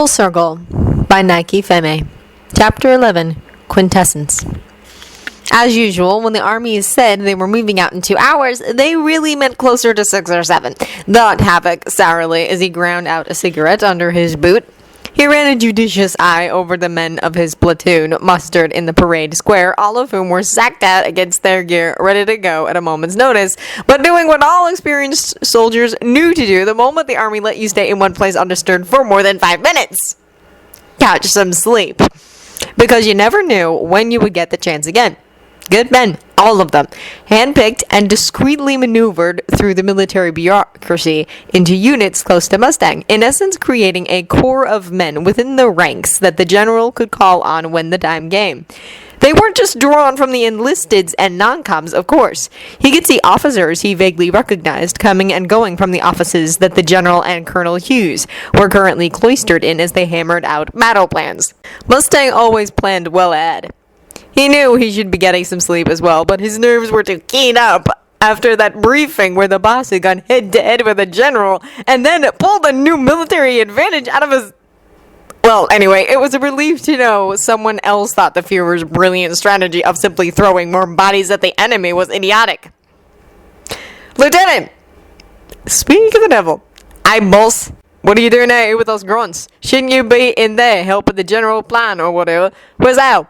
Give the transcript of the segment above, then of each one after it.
Full Circle by Nike Feme. Chapter 11, Quintessence. As usual, when the army said they were moving out in 2 hours, they really meant closer to 6 or 7, thought Havoc sourly as he ground out a cigarette under his boot. He ran a judicious eye over the men of his platoon, mustered in the parade square, all of whom were sacked out against their gear, ready to go at a moment's notice, but doing what all experienced soldiers knew to do the moment the army let you stay in one place undisturbed for more than 5 minutes. Catch some sleep. Because you never knew when you would get the chance again. Good men, all of them, handpicked and discreetly maneuvered through the military bureaucracy into units close to Mustang, in essence creating a corps of men within the ranks that the general could call on when the time came. They weren't just drawn from the enlisteds and non-coms, of course. He could see officers he vaguely recognized coming and going from the offices that the General and Colonel Hughes were currently cloistered in as they hammered out battle plans. Mustang always planned well ahead. He knew he should be getting some sleep as well, but his nerves were too keyed up after that briefing where the boss had gone head-to-head with the general and then pulled a new military advantage out of his... Well, anyway, it was a relief to know someone else thought the Führer's brilliant strategy of simply throwing more bodies at the enemy was idiotic. Lieutenant! Speak of the devil. Aye, boss. What are you doing out here with those grunts? Shouldn't you be in there helping the general plan or whatever? Where's Al?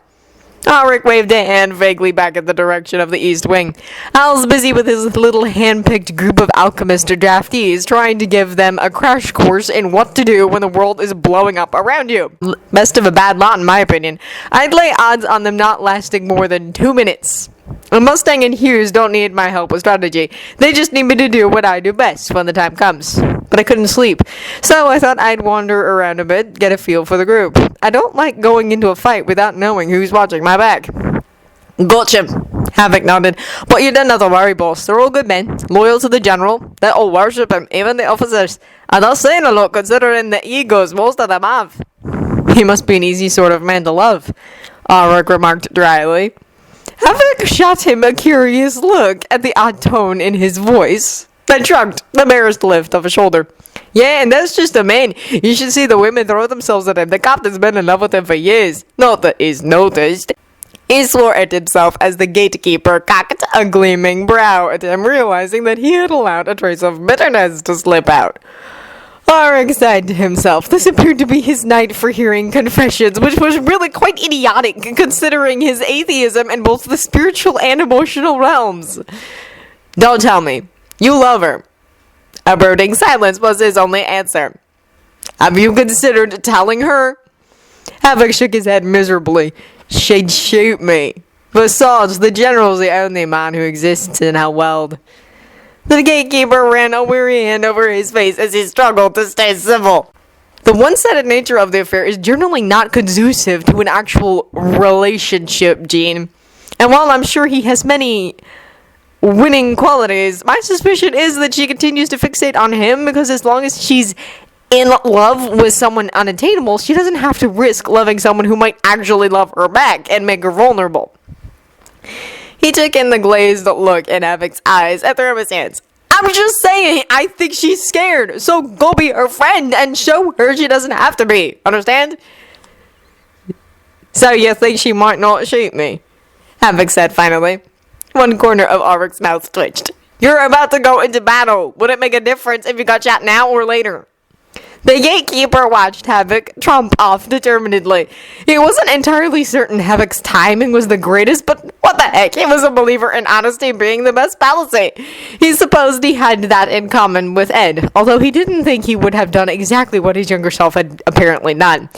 Auric waved a hand vaguely back in the direction of the east wing. Al's busy with his little hand-picked group of alchemist draftees, trying to give them a crash course in what to do when the world is blowing up around you. Best of a bad lot, in my opinion. I'd lay odds on them not lasting more than 2 minutes. Mustang and Hughes don't need my help with strategy. They just need me to do what I do best when the time comes. But I couldn't sleep, so I thought I'd wander around a bit, get a feel for the group. I don't like going into a fight without knowing who's watching my back. Gotcha, Havoc nodded. But you don't have to worry, boss. They're all good men, loyal to the general. They all worship him, even the officers. And that's saying a lot considering the egos most of them have. He must be an easy sort of man to love, Auric remarked dryly. Havoc shot him a curious look at the odd tone in his voice, then shrugged, the barest lift of a shoulder. Yeah, and that's just a man. You should see the women throw themselves at him. The captain's been in love with him for years. Not that he's noticed. He swore at himself as the Gatekeeper cocked a gleaming brow at him, realizing that he had allowed a trace of bitterness to slip out. Auric sighed to himself. This appeared to be his night for hearing confessions, which was really quite idiotic, considering his atheism in both the spiritual and emotional realms. Don't tell me. You love her. A brooding silence was his only answer. Have you considered telling her? Havoc shook his head miserably. She'd shoot me. Besides, the general's the only man who exists in our world. The Gatekeeper ran a weary hand over his face as he struggled to stay civil. The one-sided nature of the affair is generally not conducive to an actual relationship, Gene. And while I'm sure he has many winning qualities, my suspicion is that she continues to fixate on him because as long as she's in love with someone unattainable, she doesn't have to risk loving someone who might actually love her back and make her vulnerable. He took in the glazed look in Havoc's eyes and threw up his hands. I'm just saying, I think she's scared, so go be her friend and show her she doesn't have to be. Understand? So you think she might not shoot me? Havoc said finally. One corner of Auric's mouth twitched. You're about to go into battle. Would it make a difference if you got shot now or later? The Gatekeeper watched Havoc tromp off determinedly. He wasn't entirely certain Havoc's timing was the greatest, but what the heck, he was a believer in honesty being the best policy. He supposed he had that in common with Ed, although he didn't think he would have done exactly what his younger self had apparently done.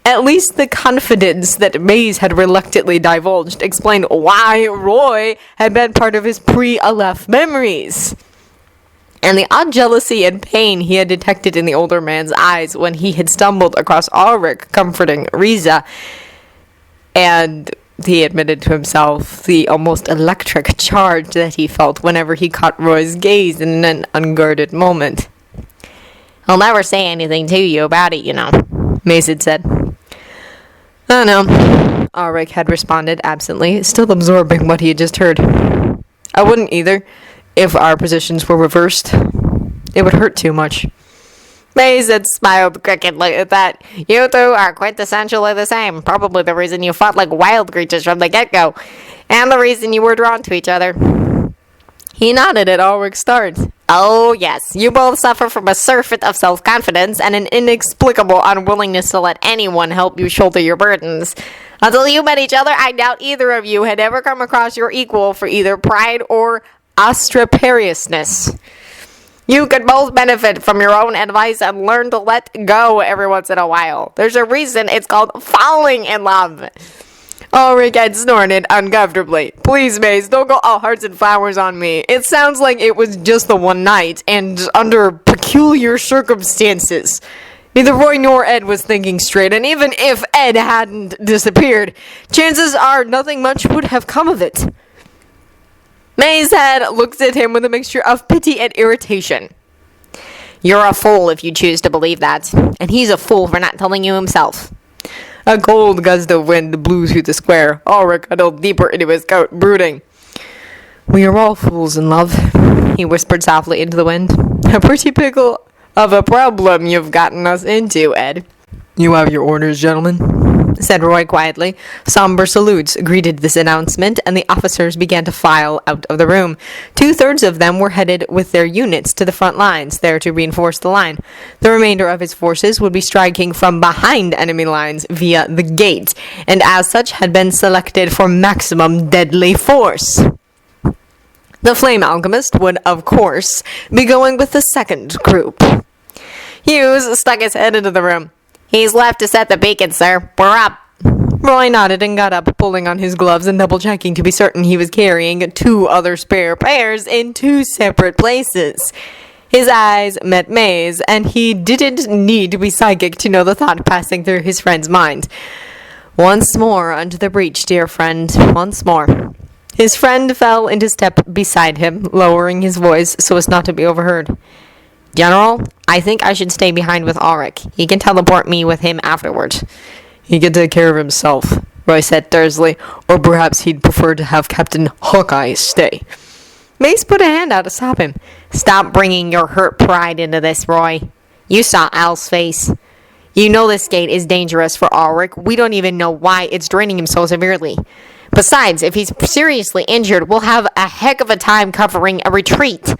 At least the confidence that Maze had reluctantly divulged explained why Roy had been part of his pre-Aleph memories. And the odd jealousy and pain he had detected in the older man's eyes when he had stumbled across Auric comforting Riza, and he admitted to himself the almost electric charge that he felt whenever he caught Roy's gaze in an unguarded moment. I'll never say anything to you about it, you know, Mace had said. I know, Auric had responded absently, still absorbing what he had just heard. I wouldn't either. If our positions were reversed, it would hurt too much. Maze had smiled crookedly at that. You two are quintessentially the same. Probably the reason you fought like wild creatures from the get-go. And the reason you were drawn to each other. He nodded at Auric's start. Oh, yes. You both suffer from a surfeit of self-confidence and an inexplicable unwillingness to let anyone help you shoulder your burdens. Until you met each other, I doubt either of you had ever come across your equal for either pride or ostraperiousness. You could both benefit from your own advice and learn to let go every once in a while. There's a reason it's called falling in love. Auric had snorted uncomfortably. Please, Maze, don't go all hearts and flowers on me. It sounds like it was just the one night, and under peculiar circumstances. Neither Roy nor Ed was thinking straight, and even if Ed hadn't disappeared, chances are nothing much would have come of it. Maze had looked at him with a mixture of pity and irritation. You're a fool if you choose to believe that, and he's a fool for not telling you himself. A cold gust of wind blew through the square. Auric huddled deeper into his coat, brooding. We are all fools in love, he whispered softly into the wind. A pretty pickle of a problem you've gotten us into, Ed. You have your orders, gentlemen, said Roy quietly. Somber salutes greeted this announcement, and the officers began to file out of the room. 2/3 of them were headed with their units to the front lines, there to reinforce the line. The remainder of his forces would be striking from behind enemy lines via the gate, and as such had been selected for maximum deadly force. The Flame Alchemist would, of course, be going with the second group. Hughes stuck his head into the room. He's left to set the beacon, sir. We're up. Roy nodded and got up, pulling on his gloves and double-checking to be certain he was carrying 2 other spare pairs in 2 separate places. His eyes met May's, and he didn't need to be psychic to know the thought passing through his friend's mind. Once more unto the breach, dear friend, once more. His friend fell into step beside him, lowering his voice so as not to be overheard. General, I think I should stay behind with Auric. He can teleport me with him afterwards. He can take care of himself, Roy said tersely, or perhaps he'd prefer to have Captain Hawkeye stay. Mace put a hand out to stop him. Stop bringing your hurt pride into this, Roy. You saw Al's face. You know this gate is dangerous for Auric. We don't even know why it's draining him so severely. Besides, if he's seriously injured, we'll have a heck of a time covering a retreat.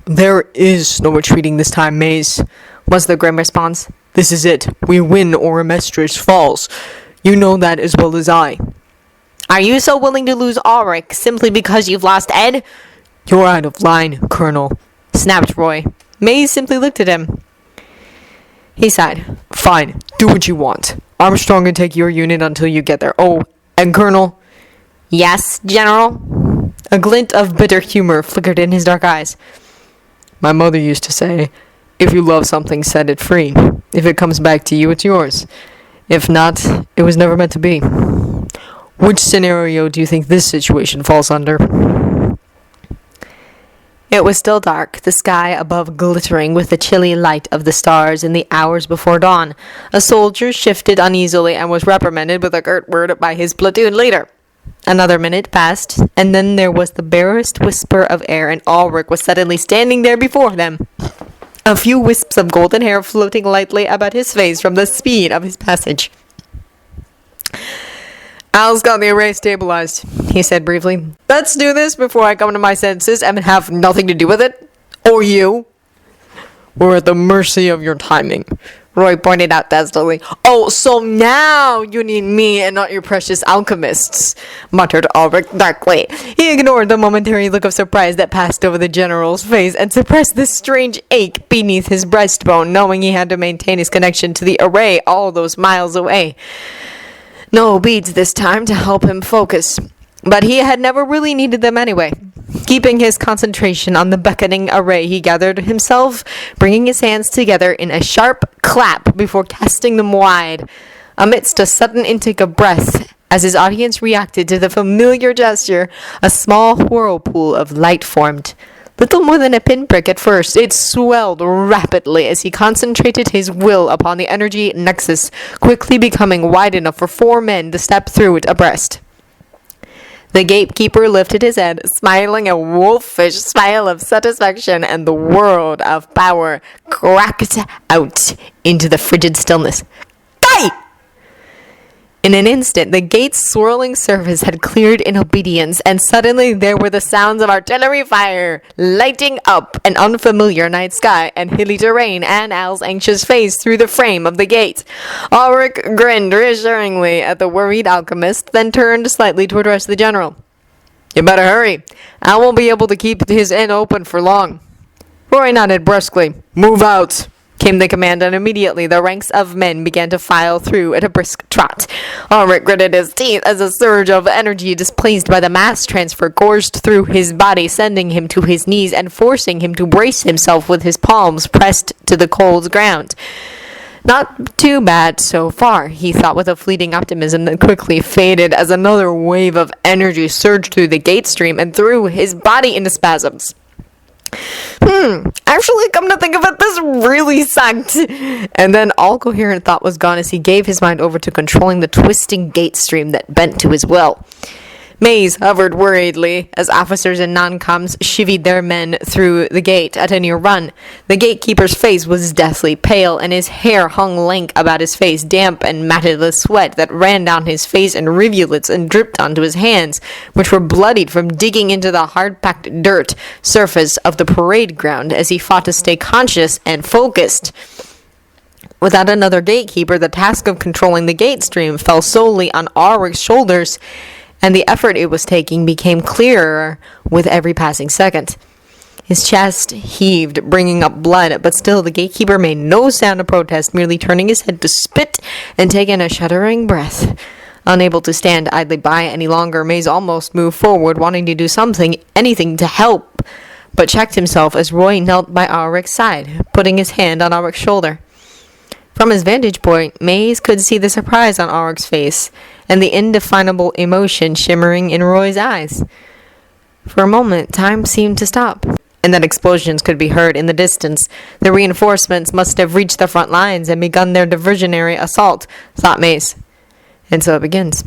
There is no retreating this time, Maze, was the grim response. This is it. We win or Amestris falls. You know that as well as I. Are you so willing to lose Auric simply because you've lost Ed? You're out of line, Colonel, snapped Roy. Maze simply looked at him. He sighed. Fine, do what you want. Armstrong can take your unit until you get there. Oh, and Colonel? Yes, General? A glint of bitter humor flickered in his dark eyes. My mother used to say, if you love something, set it free. If it comes back to you, it's yours. If not, it was never meant to be. Which scenario do you think this situation falls under? It was still dark, the sky above glittering with the chilly light of the stars in the hours before dawn. A soldier shifted uneasily and was reprimanded with a curt word by his platoon leader. Another minute passed, and then there was the barest whisper of air, and Ulrich was suddenly standing there before them. A few wisps of golden hair floating lightly about his face from the speed of his passage. Al's got the array stabilized, he said briefly. Let's do this before I come to my senses and have nothing to do with it. Or you. We're at the mercy of your timing, Roy pointed out testily. Oh, so now you need me and not your precious alchemists, muttered Ulrich darkly. He ignored the momentary look of surprise that passed over the general's face and suppressed the strange ache beneath his breastbone, knowing he had to maintain his connection to the array all those miles away. No beads this time to help him focus, but he had never really needed them anyway. Keeping his concentration on the beckoning array, he gathered himself, bringing his hands together in a sharp clap before casting them wide, amidst a sudden intake of breath. As his audience reacted to the familiar gesture, a small whirlpool of light formed. Little more than a pinprick at first, it swelled rapidly as he concentrated his will upon the energy nexus, quickly becoming wide enough for 4 men to step through it abreast. The gatekeeper lifted his head, smiling a wolfish smile of satisfaction, and the world of power cracked out into the frigid stillness. Kai! In an instant, the gate's swirling surface had cleared in obedience, and suddenly there were the sounds of artillery fire, lighting up an unfamiliar night sky and hilly terrain, and Al's anxious face through the frame of the gate. Auric grinned reassuringly at the worried alchemist, then turned slightly to address the general. You better hurry. Al won't be able to keep his inn open for long. Roy nodded brusquely. Move out, came the command, and immediately the ranks of men began to file through at a brisk trot. Auric gritted his teeth as a surge of energy displaced by the mass transfer coursed through his body, sending him to his knees and forcing him to brace himself with his palms pressed to the cold ground. Not too bad so far, he thought with a fleeting optimism that quickly faded as another wave of energy surged through the gate stream and threw his body into spasms. Actually, come to think of it, this really sucked. And then all coherent thought was gone as he gave his mind over to controlling the twisting gate stream that bent to his will. Maze hovered worriedly as officers and non-coms chivied their men through the gate at a near run. The gatekeeper's face was deathly pale, and his hair hung lank about his face, damp and matted with sweat that ran down his face in rivulets and dripped onto his hands, which were bloodied from digging into the hard-packed dirt surface of the parade ground as he fought to stay conscious and focused. Without another gatekeeper, the task of controlling the gate stream fell solely on Auric's shoulders, and the effort it was taking became clearer with every passing second. His chest heaved, bringing up blood, but still the gatekeeper made no sound of protest, merely turning his head to spit and take in a shuddering breath. Unable to stand idly by any longer, Maze almost moved forward, wanting to do something, anything to help, but checked himself as Roy knelt by Auric's side, putting his hand on Auric's shoulder. From his vantage point, Maze could see the surprise on Auric's face and the indefinable emotion shimmering in Roy's eyes. For a moment, time seemed to stop, and that explosions could be heard in the distance. The reinforcements must have reached the front lines and begun their diversionary assault, thought Maze. And so it begins.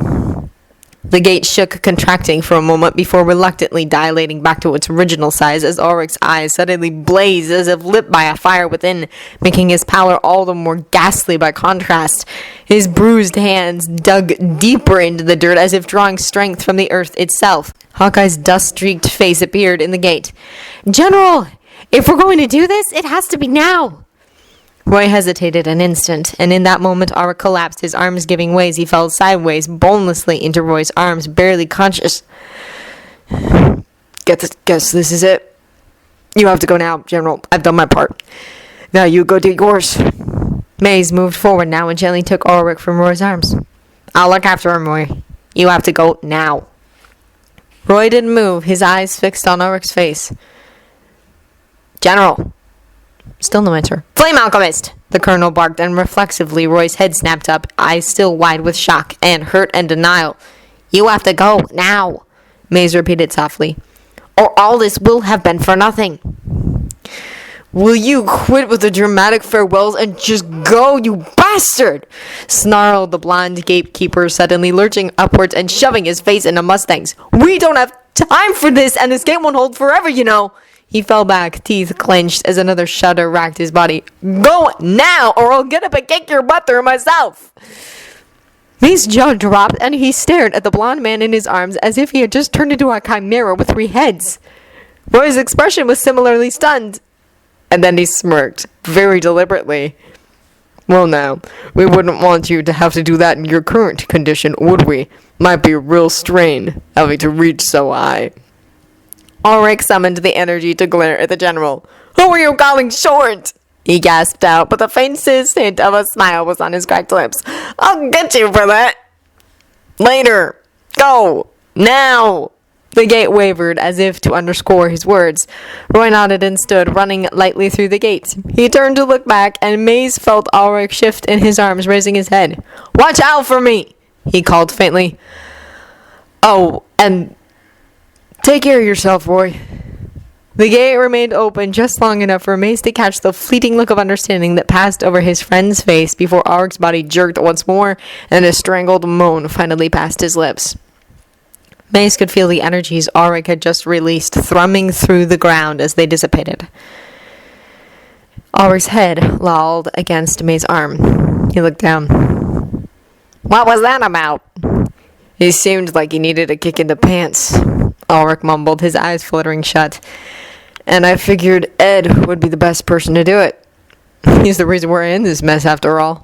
The gate shook, contracting for a moment before reluctantly dilating back to its original size as Auric's eyes suddenly blazed as if lit by a fire within, making his pallor all the more ghastly by contrast. His bruised hands dug deeper into the dirt as if drawing strength from the earth itself. Hawkeye's dust-streaked face appeared in the gate. General, if we're going to do this, it has to be now. Roy hesitated an instant, and in that moment Auric collapsed, his arms giving way as he fell sideways, bonelessly into Roy's arms, barely conscious. Guess this is it. You have to go now, General. I've done my part. Now you go do yours. Maze moved forward now and gently took Auric from Roy's arms. I'll look after him, Roy. You have to go now. Roy didn't move, his eyes fixed on Auric's face. General. Still no answer. Flame alchemist! The colonel barked, and reflexively Roy's head snapped up, eyes still wide with shock and hurt and denial. You have to go, now, Maze repeated softly, or all this will have been for nothing. Will you quit with the dramatic farewells and just go, you bastard? Snarled the blonde gatekeeper, suddenly lurching upwards and shoving his face into Mustang's. We don't have time for this, and this game won't hold forever, you know. He fell back, teeth clenched, as another shudder racked his body. Go now, or I'll get up and kick your butt through myself. Maze's jaw dropped, and he stared at the blond man in his arms as if he had just turned into a chimera with 3 heads. Roy's expression was similarly stunned. And then he smirked, very deliberately. Well now, we wouldn't want you to have to do that in your current condition, would we? Might be a real strain, having to reach so high. Auric summoned the energy to glare at the general. Who are you calling short? He gasped out, but the faintest hint of a smile was on his cracked lips. I'll get you for that. Later. Go. Now. The gate wavered as if to underscore his words. Roy nodded and stood, running lightly through the gate. He turned to look back, and Maze felt Auric shift in his arms, raising his head. Watch out for me, he called faintly. Oh, and take care of yourself, Roy. The gate remained open just long enough for Maze to catch the fleeting look of understanding that passed over his friend's face before Auric's body jerked once more, and a strangled moan finally passed his lips. Mace could feel the energies Auric had just released thrumming through the ground as they dissipated. Auric's head lolled against May's arm. He looked down. "What was that about?" "He seemed like he needed a kick in the pants," Auric mumbled, his eyes fluttering shut. "And I figured Ed would be the best person to do it. He's the reason we're in this mess after all."